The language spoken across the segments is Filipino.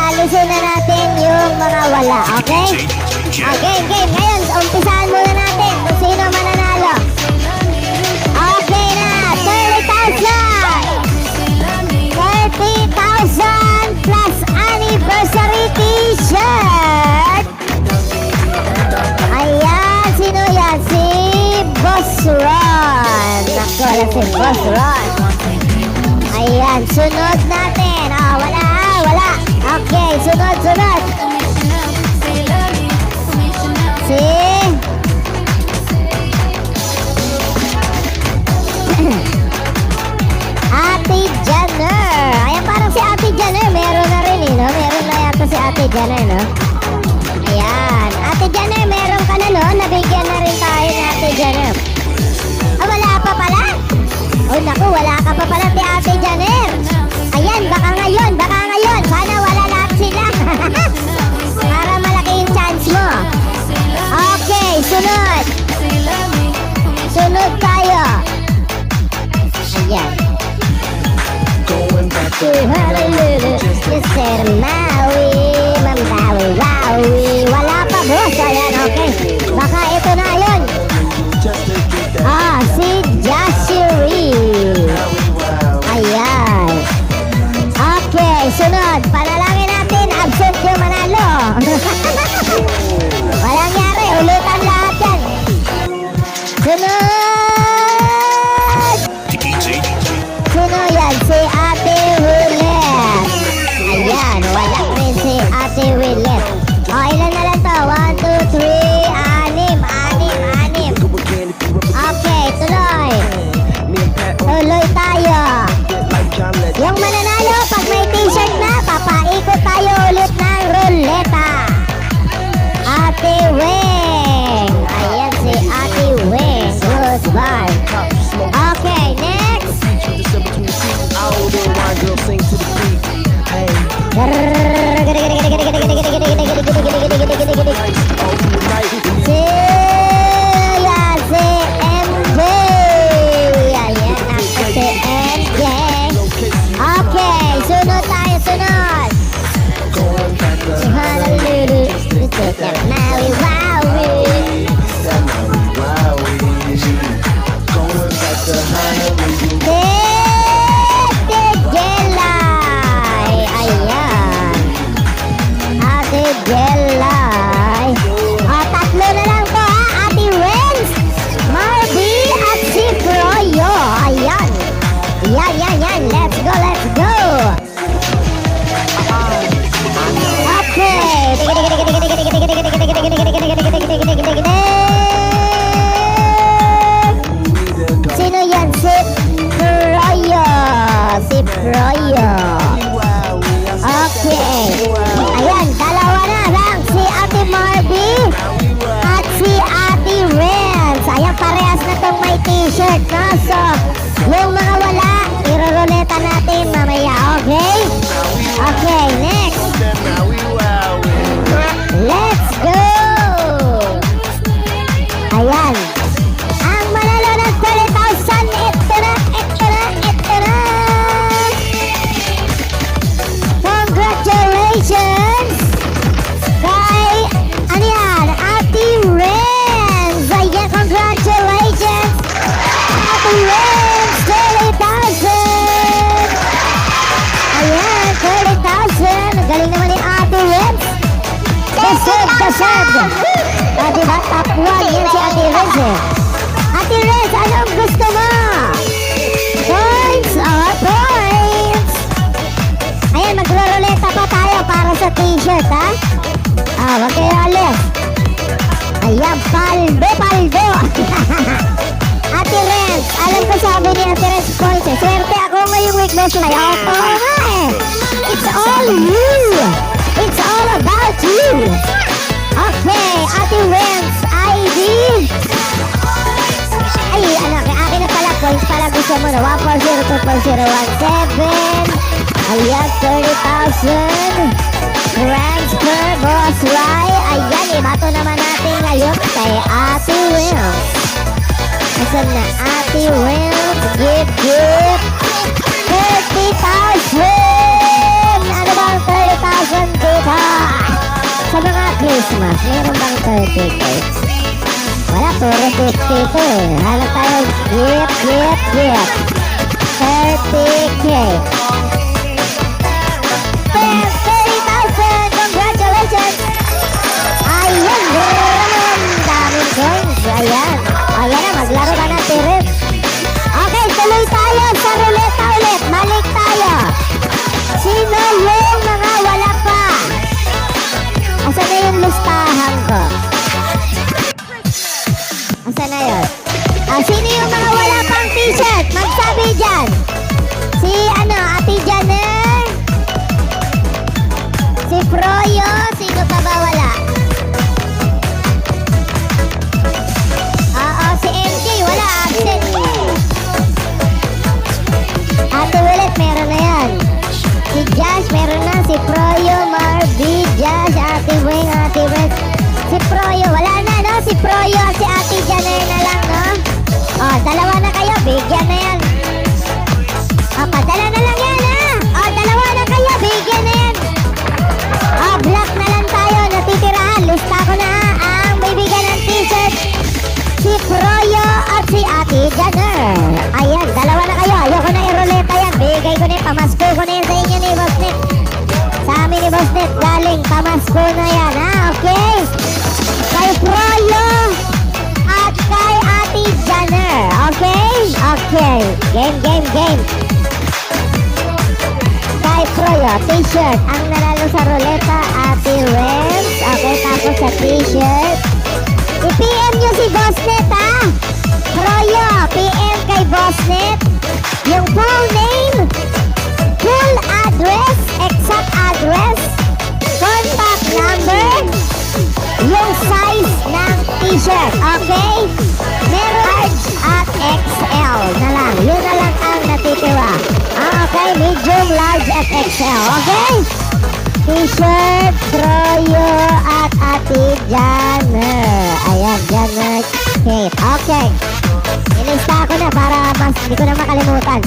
alisin na natin yung mga wala, okay? Game. Ngayon, umpisahan muna natin kung sino mananalo. Okay na, 30,000 plus anniversary t-shirt. Ayan, sino yan? Si Boss Ron. Nako lang si Boss Ron. Ayan, sunod natin. Wala. Okay, sunod. Si Ate Janner. Ayan, parang si Ate Janner. Meron na rin no? Meron na yata si Ate Janner, no? Ayan. Ate Janner, meron ka na, no? Nabigyan na rin tayo ni Ate Janner. Wala pa pala? Naku, wala ka pa pala si Ate Janner. Ayan, baka ngayon. Sana wala lahat sila. Para malaki yung chance mo. Okay, sunod. Sunod tayo. Ayan. Mr. Maui, Mambawi. Wala pa, boss. Ayan, okay. Baka ito na yun. Si Joshua. Ayan. Okay, sunod. Panalangin natin, absent yung manalo. Walang yari, ulitan lahat yan. Sunod yan, si Ate Willet. Ayan, wala rin si Ate Willet. Ilan na lang to? 1, 2, 3, 6. Okay, tuloy tayo. Yung mananalo, pag may t-shirt na, papaikot tayo ulit ng ruleta. Ate Weng. Ayan si Ate Weng. Rosbar. Okay, next. Tatlo na lang to, Ate Renz, Marby at si Froyo. Ayan. Yan. Let's go. Okay. Sino yan? Si Froyo. Okay. Ayan, dalawa na lang. Si Ate Marby at si Ate Renz. Ayan, parehas na tong may t-shirt, no? So, yung mga wala, iroroleta natin mamaya, okay? Okay, next. Let's go! Ayan. Ang manalo ng 30,000, ito na. Congratulations kay, Ate Renz. Ayan, congratulations, Ate Renz, 30,000. Ayan, 30,000. Galing naman ni Ate Renz. Deserve. Diba? Top 1 yan si Ate Renz eh. Ate Renz, anong gusto mo? Points. Ayan, magroroleta pa tayo para sa t-shirt, ha? Wag kayo alis. Ayan, paldo. Ate Renz, alam ko sabi ni Ate Renz points eh. Swerte ako ngayong weakness na yun. It's all you. It's all about you. Okay, Ate Renz, ID. Ay, akin na pala, points pala gusto mo na. 1402417. Ayan, 30,000. Transfer, Boss Rai. Ayan, ibato naman natin ngayon kay Ate Renz. Asan na Ate Renz? Gift. 30,000. Ano ba ang 30,000? Christmas. Meron bang 30K? Wala, puro 50 to eh. Hanap tayo. Gift. 30K. 30,000! Congratulations! Ayan, meron! Daming coins. Ayan. Ayan na, maglaro ka na, Tirip. Okay, tuloy tayo sa ruleta ulit. Balik tayo. Sino yung mga wala pa? Asan na yung listahan ko? Asan na yun? Sino yung mga wala pang t-shirt? Magsabi dyan. Si Ate Janer. Si Froyo. Sino pa ba wala? Oo, si MJ. Wala, absent. Ate Willet, meron na yan. Si Josh, meron na. Si Froyo, Marby, Josh, Ate Wing, Ate Wes. Si Froyo, wala na, no? Si Froyo, si Ate Janer na lang, no? Oh, dalawa na kayo. Bigyan na yan. Oh, padala na lang yan, ha? Oh, dalawa na kayo. Bigyan na yan. Oh, black na lang tayo. Natitirahan. Lista ko na, ha? Ang bibigyan ng t-shirt. Si Froyo at si Ate Janer. Ayan, dalawa na kayo. Ayoko na iruleta yan. Bigay ko na yan. Pamasko ko na yan sa inyo ni Boss Net. Sa amin ni Boss Net, galing. Pamasko na yan, ha? Okay? Kay Froyo at kay Ate Janer. Okay? Okay. Game. Kay Froyo, t-shirt. Ang nanalo sa ruleta, Ate Rems. Okay, tapos sa t-shirt. I-PM nyo si Bossnet, ha? Froyo, PM kay Bossnet. Yung full name, full address, exact address, contact number, yung size ng t-shirt, okay? Meron large at XL na lang. Yun na lang ang natitira. Okay, medium, large at XL, okay? T-shirt, Froyo at Ate Janer. Ayan, Janer Kate. Okay. Ilista ko na para mas hindi ko na makalimutan.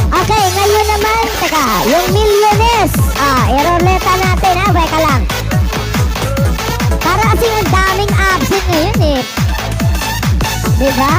Okay, ngayon naman, teka, yung millionaires. Iroleta natin, ha? Weka lang. Para kasi ang daming absent ngayon, eh. Diba?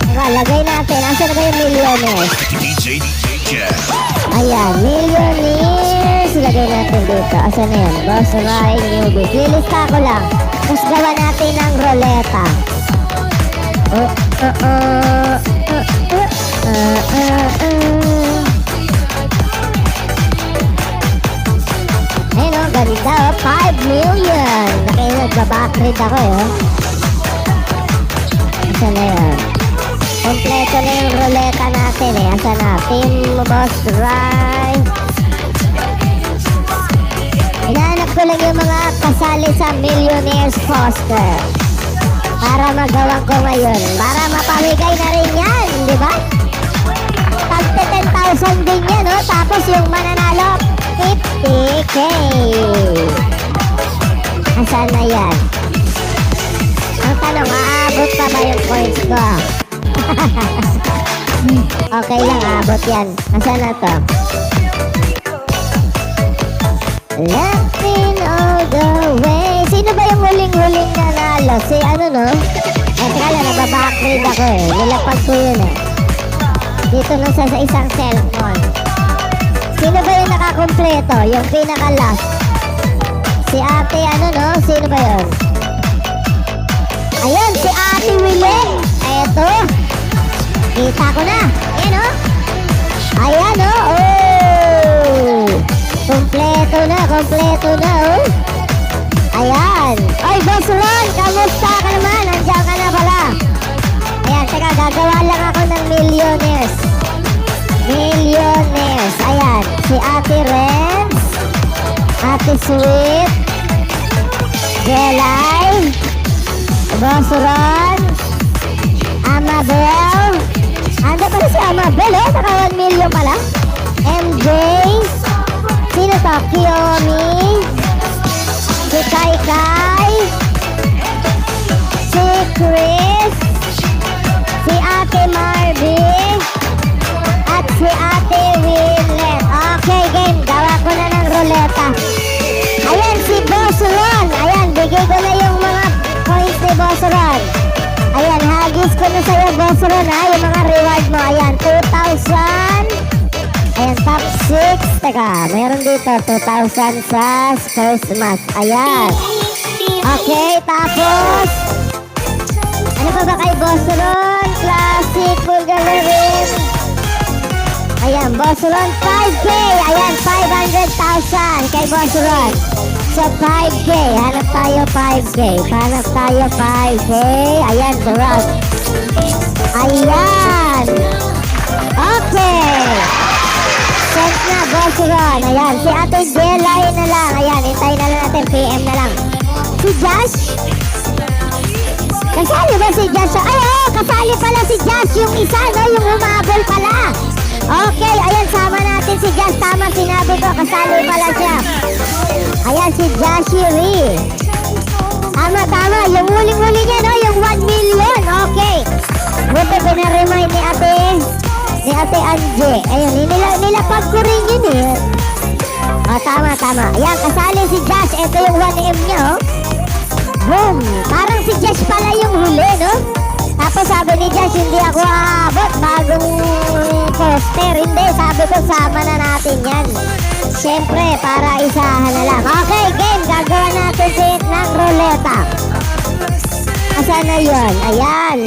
Teka, lagay natin. Asan na ba yung millionaires? DJ Jazz. Ayan, millionaires. Lagay natin dito. Asan na yan? Boss Rai Newbies. Lilista ko lang. Tapos gawa natin ng roleta. Ayun o, ganda o. 5 million. Nagbabackread ako eh. Asan na yan? Kompleto na yung ruleta natin eh. Asan na? Team Boss Rai. Hinahanap ko lang yung mga kasali sa Millionaires Poster para magawa ko ngayon. Para mapamigay na rin yan, di ba? Tagte 10,000 din yan, no? Tapos yung mananalo, 50K. Asan na yan? Ang tanong, aabot pa ba yung coins ko? Okay lang, aabot yan. Asan na to? Laughing all the way. Sino ba yung huling-huling nanalo? Si ano, no? Teka lang, nababackread ako eh. Nilapag ko yun eh. Dito na sa isang cellphone. Sino ba yung nakakompleto? Yung pinaka-last. Si Ate, ano, no? Sino ba yun? Ayun, si Ate Willen. Eto. Kita ko na. Ayan, no? Ayan, no? Oh! Kompleto na, oh. Ayan. Oy, Boss Ron, kamusta ka naman? Nandiyan ka na pala. Ayan, teka, gagawa lang ako ng millionaires. Ayan, si Ate Renz, Ate Sweet, Jelay, Boss Ron, Amabel. Ando pala si Amabel, eh. Naka 1 million pala. MJ. Sino to? Kiyomi, si Kai Kai, si Chris, si Ate Marby, at si Ate Willet. Okay, game. Gawa ko na ng ruleta. Ayan, si Boss Boss Ron. Ayan, bigay ko na yung mga points ni Boss Ron. Ayan, hagis ko na sa'yo, Boss Ron, ha? Yung mga reward mo. Ayan, 2,000. Ayan, top 6. Teka, meron dito, 2,000 sa Christmas. Ayan. Okay, tapos, ano pa ba kay Boss Ron? Classic, Bulgarian. Ayan, Boss Ron, 5K. Ayan, 500,000 kay Boss Ron. So, 5K. Hanap tayo 5K. Hanap tayo 5K. Ayan, Ron. Ayan. Okay. Sent na, Boss Ron. Ayan, si Ate Jelay na lang. Ayan, hintay na lang natin. PM na lang. Si Josh. Kasali ba si Josh? Ay, oh, kasali pala si Josh. Yung isa, no? Yung humabol pala. Okay, ayan, sama natin si Josh. Tama, sinabi ko, kasali pala siya. Ayan, si Joshiri. Tama. Yung huling-huli niya, no? Yung 1 million. Okay. Buti pinaremind ni Ate Anje. Ayun, nilapag ko rin yun, eh. Oh, tama. Ayan, kasali si Josh. Ito yung 1M niya, oh. Boom! Parang si Josh pala yung huli, no? Tapos sabi ni Josh, hindi ako aabot. Bagong poster. Hindi, sabi ko, sama na natin yan. Siyempre, para isahan na lang. Okay, game. Gagawa natin ng ruleta. Asan na yun? Ayan.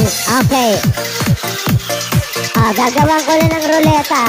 Okay. Gagawan ko na ng ruleta.